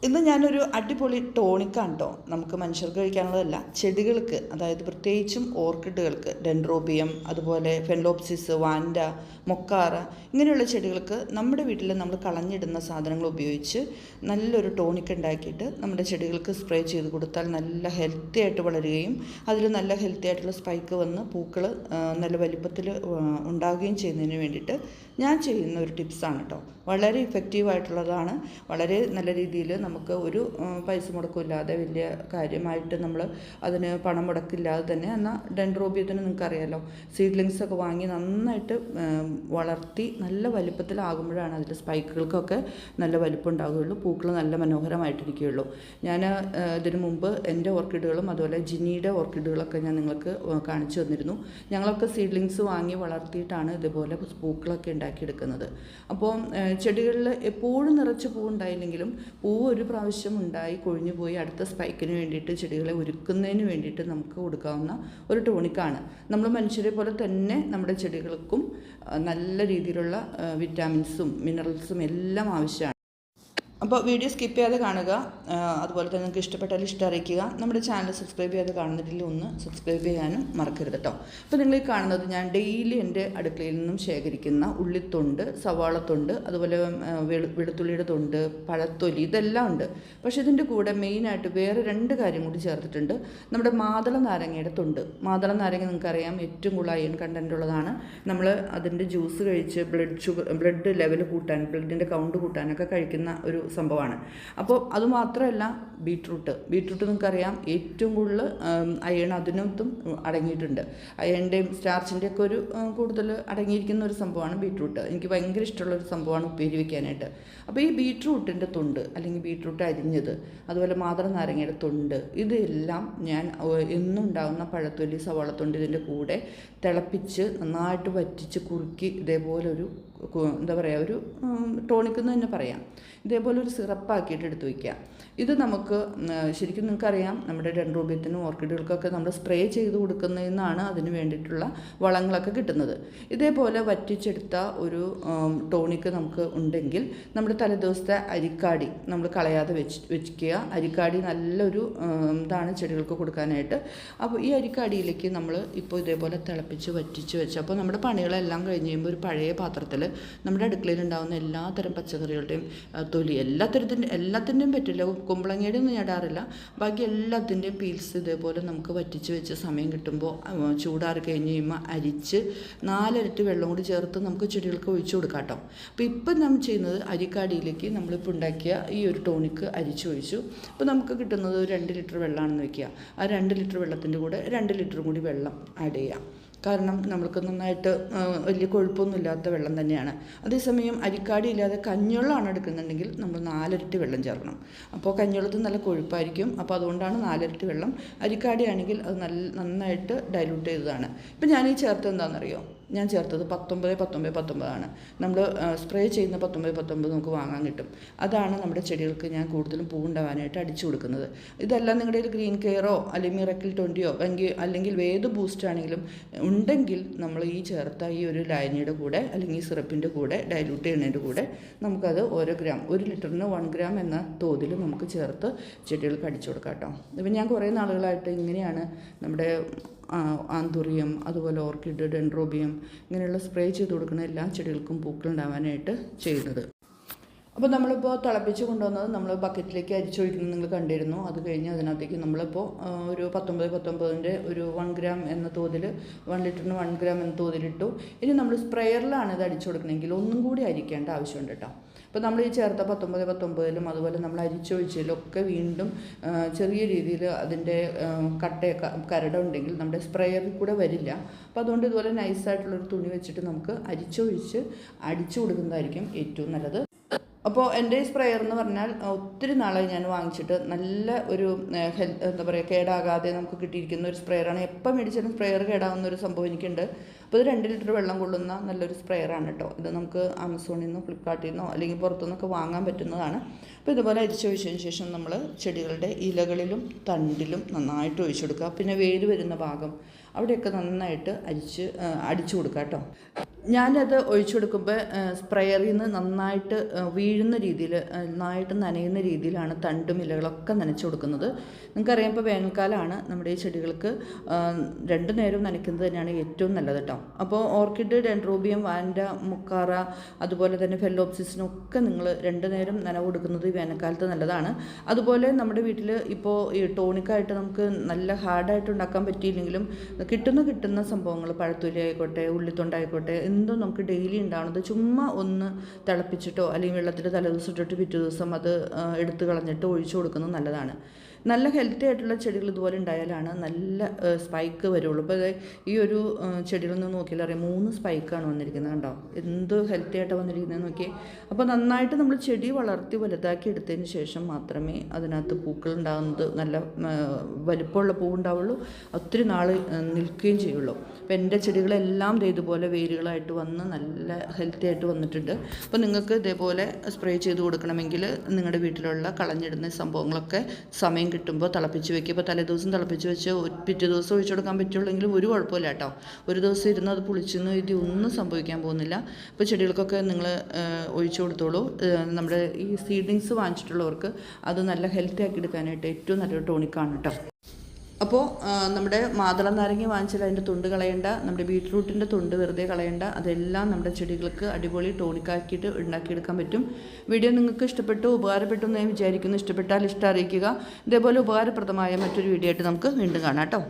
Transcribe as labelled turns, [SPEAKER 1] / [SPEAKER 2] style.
[SPEAKER 1] ഇന്ന് ഞാനൊരു അടിപൊളി ടോണിക്കാണ് കേട്ടോ. നമുക്ക് മനുഷ്യർക്ക് കഴിക്കാനുള്ളതല്ല, ചെടികൾക്ക്, അതായത് പ്രത്യേകിച്ചും ഓർക്കിഡുകൾക്ക്, ഡെൻഡ്രോബിയം, അതുപോലെ ഫെൻലോപ്സിസ്, വാൻഡ, മൊക്കാറ, ഇങ്ങനെയുള്ള ചെടികൾക്ക് നമ്മുടെ വീട്ടിൽ നമ്മൾ കളഞ്ഞിടുന്ന സാധനങ്ങൾ ഉപയോഗിച്ച് നല്ലൊരു ടോണിക് ഉണ്ടാക്കിയിട്ട് നമ്മുടെ ചെടികൾക്ക് സ്പ്രേ ചെയ്ത് കൊടുത്താൽ നല്ല ഹെൽത്തി ആയിട്ട് വളരുകയും അതിൽ നല്ല ഹെൽത്തി ആയിട്ടുള്ള സ്പൈക്ക് വന്ന് പൂക്കൾ നല്ല വലിപ്പത്തിൽ ഉണ്ടാകുകയും ചെയ്യുന്നതിന് വേണ്ടിയിട്ട് ഞാൻ ചെയ്യുന്ന ഒരു ടിപ്സാണ് കേട്ടോ. വളരെ ഇഫക്റ്റീവായിട്ടുള്ളതാണ്. വളരെ നല്ല രീതിയിൽ നമുക്ക് ഒരു പൈസ മുടക്കില്ലാതെ, വലിയ കാര്യമായിട്ട് നമ്മൾ അതിന് പണം മുടക്കില്ലാതെ തന്നെ. എന്നാൽ ഡെൻഡ്രോബിയത്തിന് നിങ്ങൾക്കറിയാമല്ലോ, സീഡ്ലിങ്സൊക്കെ വാങ്ങി നന്നായിട്ട് വളർത്തി നല്ല വലിപ്പത്തിലാകുമ്പോഴാണ് അതിൻ്റെ സ്പൈക്കുകൾക്കൊക്കെ നല്ല വലിപ്പം ഉണ്ടാവുകയുള്ളൂ, പൂക്കൾ നല്ല മനോഹരമായിട്ടിരിക്കുകയുള്ളൂ. ഞാൻ ഇതിനു മുമ്പ് എൻ്റെ ഓർക്കിഡുകളും അതുപോലെ ജിനിയുടെ ഓർക്കിഡുകളൊക്കെ ഞാൻ നിങ്ങൾക്ക് കാണിച്ചു തന്നിരുന്നു. ഞങ്ങളൊക്കെ സീഡ്ലിങ്സ് വാങ്ങി വളർത്തിയിട്ടാണ് ഇതുപോലെ പൂക്കളൊക്കെ ഉണ്ടാക്കിയെടുക്കുന്നത്. അപ്പോൾ ചെടികളിൽ എപ്പോഴും നിറച്ച് പൂവുണ്ടായില്ലെങ്കിലും പൂവ് ഒരു പ്രാവശ്യം ഉണ്ടായി കൊഴിഞ്ഞു പോയി അടുത്ത സ്പൈക്കിന് വേണ്ടിയിട്ട് ചെടികളെ ഒരുക്കുന്നതിന് വേണ്ടിയിട്ട് നമുക്ക് കൊടുക്കാവുന്ന ഒരു ടോണിക്കാണ്. നമ്മൾ മനുഷ്യരെ പോലെ തന്നെ നമ്മുടെ ചെടികൾക്കും നല്ല രീതിയിലുള്ള വിറ്റാമിൻസും മിനറൽസും എല്ലാം ആവശ്യമാണ്. അപ്പോൾ വീഡിയോ സ്കിപ്പ് ചെയ്യാതെ കാണുക. അതുപോലെ തന്നെ നിങ്ങൾക്ക് ഇഷ്ടപ്പെട്ടാൽ ഇഷ്ടം അറിയിക്കുക. നമ്മുടെ ചാനൽ സബ്സ്ക്രൈബ് ചെയ്യാതെ കാണുന്നില്ലെങ്കിൽ ഒന്ന് സബ്സ്ക്രൈബ് ചെയ്യാനും മറക്കരുത് കേട്ടോ. അപ്പോൾ നിങ്ങൾ ഈ കാണുന്നത് ഞാൻ ഡെയിലി എൻ്റെ അടുക്കളയിൽ നിന്നും ശേഖരിക്കുന്ന ഉള്ളിത്തൊണ്ട്, സവാളത്തൊണ്ട്, അതുപോലെ വെളുത്തുള്ളിയുടെ തൊണ്ട്, പഴത്തൊലി, ഇതെല്ലാം ഉണ്ട്. പക്ഷേ ഇതിൻ്റെ കൂടെ മെയിനായിട്ട് വേറെ 2 കാര്യം കൂടി ചേർത്തിട്ടുണ്ട്. നമ്മുടെ മാതള നാരങ്ങയുടെ തൊണ്ട്. മാതള നാരങ്ങ നിങ്ങൾക്കറിയാം ഏറ്റവും കൂടുതൽ അയൺ കണ്ടൻ്റ് ഉള്ളതാണ്. നമ്മൾ അതിൻ്റെ ജ്യൂസ് കഴിച്ച് ബ്ലഡ് ലെവൽ കൂട്ടാൻ, ബ്ലഡിൻ്റെ കൗണ്ട് കൂട്ടാനൊക്കെ കഴിക്കുന്ന ഒരു സംഭവമാണ്. അപ്പോൾ അതുമാത്രമല്ല, ബീട്രൂട്ട് നിങ്ങൾക്കറിയാം ഏറ്റവും കൂടുതൽ അയൺ അതിനകത്തും അടങ്ങിയിട്ടുണ്ട്. അയണിൻ്റെയും സ്റ്റാർച്ചിൻ്റെയൊക്കെ ഒരു കൂടുതൽ അടങ്ങിയിരിക്കുന്ന ഒരു സംഭവമാണ് ബീട്രൂട്ട്. എനിക്ക് ഭയങ്കര ഇഷ്ടമുള്ളൊരു സംഭവമാണ് ഉപ്പേരി വയ്ക്കാനായിട്ട്. അപ്പോൾ ഈ ബീട്രൂട്ടിൻ്റെ തൊണ്ട് അല്ലെങ്കിൽ ബീട്രൂട്ട് അരിഞ്ഞത്, അതുപോലെ മാതള നാരങ്ങയുടെ തൊണ്ട്, ഇതെല്ലാം ഞാൻ എന്നും ഉണ്ടാകുന്ന പഴത്തൊലി, സവാളത്തൊണ്ട് ഇതിൻ്റെ കൂടെ തിളപ്പിച്ച് നന്നായിട്ട് വറ്റിച്ച് കുറുക്കി ഇതേപോലെ ഒരു എന്താ പറയുക, ഒരു ടോണിക്കെന്ന് തന്നെ പറയാം, ഇതേപോലെ ഒരു സിറപ്പാക്കിയിട്ട് എടുത്ത് വയ്ക്കുക. ഇത് നമുക്ക് ശരിക്കും നിങ്ങൾക്കറിയാം, നമ്മുടെ ഡെൻഡ്രോബിയത്തിനും ഓർക്കിഡുകൾക്കൊക്കെ നമ്മൾ സ്പ്രേ ചെയ്ത് കൊടുക്കുന്നതിൽ നിന്നാണ് അതിന് വേണ്ടിയിട്ടുള്ള വളങ്ങളൊക്കെ കിട്ടുന്നത്. ഇതേപോലെ വറ്റിച്ചെടുത്ത ഒരു ടോണിക്ക് നമുക്ക് ഉണ്ടെങ്കിൽ നമ്മുടെ തലേദിവസത്തെ അരിക്കാടി നമ്മൾ കളയാതെ വെക്കുക. അരിക്കാടി നല്ലൊരു ഇതാണ് ചെടികൾക്ക് കൊടുക്കാനായിട്ട്. അപ്പോൾ ഈ അരിക്കാടിയിലേക്ക് നമ്മൾ ഇപ്പോൾ ഇതേപോലെ തിളപ്പിച്ച് വറ്റിച്ച് വെച്ച്, അപ്പോൾ നമ്മുടെ പണികളെല്ലാം കഴിഞ്ഞ് കഴിയുമ്പോൾ ഒരു പഴയ പാത്രത്തിൽ നമ്മുടെ അടുക്കളയിൽ ഉണ്ടാകുന്ന എല്ലാത്തരം പച്ചക്കറികളുടെയും തൊലി, എല്ലാത്തിൻ്റെയും പറ്റില്ല, കുമ്പളങ്ങയുടെ ഒന്നും ഞാൻ ഇടാറില്ല, ബാക്കി എല്ലാത്തിൻ്റെയും പീൽസ് ഇതേപോലെ നമുക്ക് വറ്റിച്ച് വെച്ച് സമയം കിട്ടുമ്പോൾ ചൂടാറി കഴിഞ്ഞ് കഴിയുമ്പോൾ അരിച്ച് 4 ഇരട്ടി വെള്ളം കൂടി ചേർത്ത് നമുക്ക് ചെടികൾക്ക് ഒഴിച്ചു കൊടുക്കാം കേട്ടോ. അപ്പോൾ ഇപ്പം നമ്മൾ ചെയ്യുന്നത് അരിക്കാടിയിലേക്ക് നമ്മളിപ്പോൾ ഉണ്ടാക്കിയ ഈ ഒരു ടോണിക്ക് അരിച്ച് ഒഴിച്ചു. അപ്പോൾ നമുക്ക് കിട്ടുന്നത് 2 ലിറ്റർ വെള്ളമാണെന്ന് വയ്ക്കുക. ആ 2 ലിറ്റർ വെള്ളത്തിൻ്റെ കൂടെ 2 ലിറ്ററും കൂടി വെള്ളം ആഡ് ചെയ്യാം. കാരണം നമ്മൾക്ക് നന്നായിട്ട് വലിയ കൊഴുപ്പൊന്നുമില്ലാത്ത വെള്ളം തന്നെയാണ്. അതേസമയം അരിക്കാടി ഇല്ലാതെ കഞ്ഞിവെള്ളമാണ് എടുക്കുന്നുണ്ടെങ്കിൽ നമ്മൾ 4 ഇരട്ടി വെള്ളം ചേർക്കണം. അപ്പോൾ കഞ്ഞിവെള്ളത്തിൽ നല്ല കൊഴുപ്പായിരിക്കും. അപ്പോൾ അതുകൊണ്ടാണ് 4 ഇരട്ടി വെള്ളം. അരിക്കാടി ആണെങ്കിൽ അത് നന്നായിട്ട് ഡൈലൂട്ട് ചെയ്തതാണ്. ഇപ്പം ഞാൻ ഈ ചേർത്തത് എന്താണെന്നറിയോ? ഞാൻ ചേർത്തത് 19 ആണ്. നമ്മൾ സ്പ്രേ ചെയ്യുന്ന 19 നമുക്ക് വാങ്ങാൻ കിട്ടും. അതാണ് നമ്മുടെ ചെടികൾക്ക് ഞാൻ കൂടുതലും പൂവുണ്ടാവാനായിട്ട് അടിച്ചു കൊടുക്കുന്നത്. ഇതെല്ലാം നിങ്ങളുടെ കയ്യിൽ ഗ്രീൻ കെയറോ അല്ലെങ്കിൽ മിറക്കിൾ 20യോ അല്ലെങ്കിൽ ഏത് ബൂസ്റ്റ് ആണെങ്കിലും ഉണ്ടെങ്കിൽ നമ്മൾ ഈ ചേർത്ത ഈ ഒരു ലായനിയുടെ കൂടെ അല്ലെങ്കിൽ ഈ സിറപ്പിൻ്റെ കൂടെ ഡൈലൂട്ട് ചെയ്യുന്നതിൻ്റെ കൂടെ നമുക്കത് 1 ലിറ്ററിന് 1 ഗ്രാം എന്ന തോതിൽ നമുക്ക് ചേർത്ത് ചെടികൾക്ക് അടിച്ചു കൊടുക്കാം കേട്ടോ. ഇപ്പം ഞാൻ കുറേ നാളുകളായിട്ട് ഇങ്ങനെയാണ് നമ്മുടെ ആന്തൂറിയം, അതുപോലെ ഓർക്കിഡ്, ഡെൻഡ്രോബിയം, ഇങ്ങനെയുള്ള സ്പ്രേ ചെയ്ത് കൊടുക്കുന്ന എല്ലാ ചെടികൾക്കും പൂക്കളുണ്ടാവാനായിട്ട് ചെയ്യുന്നത്. അപ്പോൾ നമ്മളിപ്പോൾ തിളപ്പിച്ച് കൊണ്ടുവന്നത് നമ്മൾ ബക്കറ്റിലേക്ക് അരിച്ചൊഴിക്കുന്നത് നിങ്ങൾ കണ്ടിരുന്നു. അത് കഴിഞ്ഞ് അതിനകത്തേക്ക് നമ്മളിപ്പോൾ ഒരു 19 ഒരു 1 ഗ്രാം എന്ന തോതിൽ, 1 ലിറ്ററിന് 1 ഗ്രാം എന്ന തോതിലിട്ടു. ഇനി നമ്മൾ സ്പ്രെയറിലാണ് ഇത് അടിച്ചു കൊടുക്കണമെങ്കിൽ ഒന്നും കൂടി അരിക്കേണ്ട ആവശ്യമുണ്ട് കേട്ടോ. അപ്പോൾ നമ്മൾ ഈ ചേർത്ത 19 അതുപോലെ നമ്മൾ അരിച്ചൊഴിച്ചതിലൊക്കെ വീണ്ടും ചെറിയ രീതിയിൽ അതിൻ്റെ കരട് ഉണ്ടെങ്കിൽ നമ്മുടെ സ്പ്രെയറിൽ കൂടെ വരില്ല. അപ്പോൾ അതുകൊണ്ട് ഇതുപോലെ നൈസായിട്ടുള്ളൊരു തുണി വെച്ചിട്ട് നമുക്ക് അരിച്ചൊഴിച്ച് അടിച്ചു കൊടുക്കുന്നതായിരിക്കും ഏറ്റവും നല്ലത്. അപ്പോൾ എൻ്റെ ഈ സ്പ്രെയർ എന്ന് പറഞ്ഞാൽ ഒത്തിരി നാളായി ഞാൻ വാങ്ങിച്ചിട്ട്, നല്ല ഒരു എന്താ പറയുക, കേടാകാതെ നമുക്ക് കിട്ടിയിരിക്കുന്ന ഒരു സ്പ്രെയറാണ്. എപ്പോൾ മേടിച്ചാലും സ്പ്രെയർ കേടാവുന്ന ഒരു സംഭവം എനിക്കുണ്ട്. അപ്പോൾ ഇത് 2 ലിറ്റർ വെള്ളം കൊള്ളുന്ന നല്ലൊരു സ്പ്രെയറാണ് കേട്ടോ. ഇത് നമുക്ക് ആമസോണിൽ നിന്നോ ഫ്ലിപ്കാർട്ടിൽ നിന്നോ അല്ലെങ്കിൽ പുറത്തുനിന്നൊക്കെ വാങ്ങാൻ പറ്റുന്നതാണ്. അപ്പോൾ ഇതുപോലെ അരിച്ചൊഴിച്ചതിന് ശേഷം നമ്മൾ ചെടികളുടെ ഇലകളിലും തണ്ടിലും നന്നായിട്ട് ഒഴിച്ചു കൊടുക്കുക. പിന്നെ വേര് വരുന്ന ഭാഗം അവിടെയൊക്കെ നന്നായിട്ട് അടിച്ചു കൊടുക്കുക കേട്ടോ. ഞാനത് ഒഴിച്ചു കൊടുക്കുമ്പോൾ സ്പ്രെയറിൽ നിന്ന് നന്നായിട്ട് വീഴുന്ന രീതിയിൽ, നന്നായിട്ട് നനയുന്ന രീതിയിലാണ് തണ്ടും ഇലകളൊക്കെ നനച്ചു കൊടുക്കുന്നത്. നിങ്ങൾക്കറിയാം, ഇപ്പോൾ വേനൽക്കാലമാണ്, നമ്മുടെ ഈ ചെടികൾക്ക് 2 നേരവും നനയ്ക്കുന്നത് തന്നെയാണ് ഏറ്റവും നല്ലത് കേട്ടോ. അപ്പോൾ ഓർക്കിഡ്, ഡെൻഡ്രോബിയം, വാൻഡ, മുക്കാറ, അതുപോലെ തന്നെ ഫെല്ലോപ്സിസിനൊക്കെ നിങ്ങൾ 2 നേരം നനവ് കൊടുക്കുന്നത് ഈ വേനൽക്കാലത്ത് നല്ലതാണ്. അതുപോലെ നമ്മുടെ വീട്ടിൽ ഇപ്പോൾ ഈ ടോണിക്കായിട്ട് നമുക്ക് നല്ല ഹാർഡായിട്ട് ഉണ്ടാക്കാൻ പറ്റിയില്ലെങ്കിലും കിട്ടുന്ന സംഭവങ്ങൾ, പഴത്തൊലി ആയിക്കോട്ടെ, ഉള്ളിത്തൊണ്ടായിക്കോട്ടെ, എന്തോ നമുക്ക് ഡെയിലി ഉണ്ടാവുന്നത് ചുമ്മാ ഒന്ന് തിളപ്പിച്ചിട്ടോ അല്ലെങ്കിൽ വെള്ളത്തിൽ തലേദിവസം ഇട്ടിട്ട് പിറ്റേ ദിവസം അത് എടുത്ത് കളഞ്ഞിട്ട് ഒഴിച്ചു കൊടുക്കുന്നത് നല്ലതാണ്. നല്ല ഹെൽത്തി ആയിട്ടുള്ള ചെടികൾ ഇതുപോലെ ഉണ്ടായാലാണ് നല്ല സ്പൈക്ക് വരുള്ളൂ. ഇപ്പോൾ ഈ ഒരു ചെടികളിൽ നിന്ന് നോക്കിയാൽ അറിയാം, 3 സ്പൈക്കാണ് വന്നിരിക്കുന്നത്, കണ്ടോ? എന്ത് ഹെൽത്തി ആയിട്ടാണ് വന്നിരിക്കുന്നത് നോക്കി. അപ്പോൾ നന്നായിട്ട് നമ്മൾ ചെടി വളർത്തി വലുതാക്കി എടുത്തതിന് ശേഷം മാത്രമേ അതിനകത്ത് പൂക്കൾ ഉണ്ടാകുന്നത്, നല്ല വലിപ്പമുള്ള പൂ ഉണ്ടാവുള്ളൂ, ഒത്തിരി നാൾ നിൽക്കുകയും ചെയ്യുള്ളൂ. അപ്പോൾ എൻ്റെ ചെടികളെല്ലാം ഇതുപോലെ വേരുകളായിട്ട് വന്ന് നല്ല ഹെൽത്തി ആയിട്ട് വന്നിട്ടുണ്ട്. അപ്പോൾ നിങ്ങൾക്ക് ഇതേപോലെ സ്പ്രേ ചെയ്ത് കൊടുക്കണമെങ്കിൽ നിങ്ങളുടെ വീട്ടിലുള്ള കളഞ്ഞിടുന്ന സംഭവങ്ങളൊക്കെ സമയം കിട്ടുമ്പോൾ തിളപ്പിച്ച് വയ്ക്കുക. ഇപ്പോൾ തലേദിവസം തിളപ്പിച്ച് വെച്ച് പിറ്റേ ദിവസം ഒഴിച്ചു കൊടുക്കാൻ പറ്റുള്ളെങ്കിലും ഒരു കുഴപ്പമില്ല കേട്ടോ. ഒരു ദിവസം ഇരുന്ന് അത് പുളിച്ചെന്ന് ഇത് ഒന്നും സംഭവിക്കാൻ പോകുന്നില്ല. ഇപ്പോൾ ചെടികൾക്കൊക്കെ നിങ്ങൾ ഒഴിച്ചു കൊടുത്തോളൂ. നമ്മുടെ ഈ സീഡ്ലിങ്സ് വാങ്ങിച്ചിട്ടുള്ളവർക്ക് അത് നല്ല ഹെൽത്തി ആക്കി എടുക്കാനായിട്ട് ഏറ്റവും നല്ലൊരു ടോണിക്കാണ് കേട്ടോ. അപ്പോൾ നമ്മുടെ മാതള നാരങ്ങ വാങ്ങിച്ചാൽ അതിൻ്റെ തൊണ്ട് കളയണ്ട, നമ്മുടെ ബീട്രൂട്ടിൻ്റെ തൊണ്ട് വെറുതെ കളയണ്ട, അതെല്ലാം നമ്മുടെ ചെടികൾക്ക് അടിപൊളി ടോണിക്കാക്കിയിട്ട് ഉണ്ടാക്കിയെടുക്കാൻ പറ്റും. വീഡിയോ നിങ്ങൾക്ക് ഇഷ്ടപ്പെട്ടു, ഉപകാരപ്പെട്ടു എന്ന് ഞാൻ വിചാരിക്കുന്നു. ഇഷ്ടപ്പെട്ടാൽ ഇഷ്ടം അറിയിക്കുക. ഇതേപോലെ ഉപകാരപ്രദമായ മറ്റൊരു വീഡിയോ ആയിട്ട് നമുക്ക് വീണ്ടും കാണാം കേട്ടോ.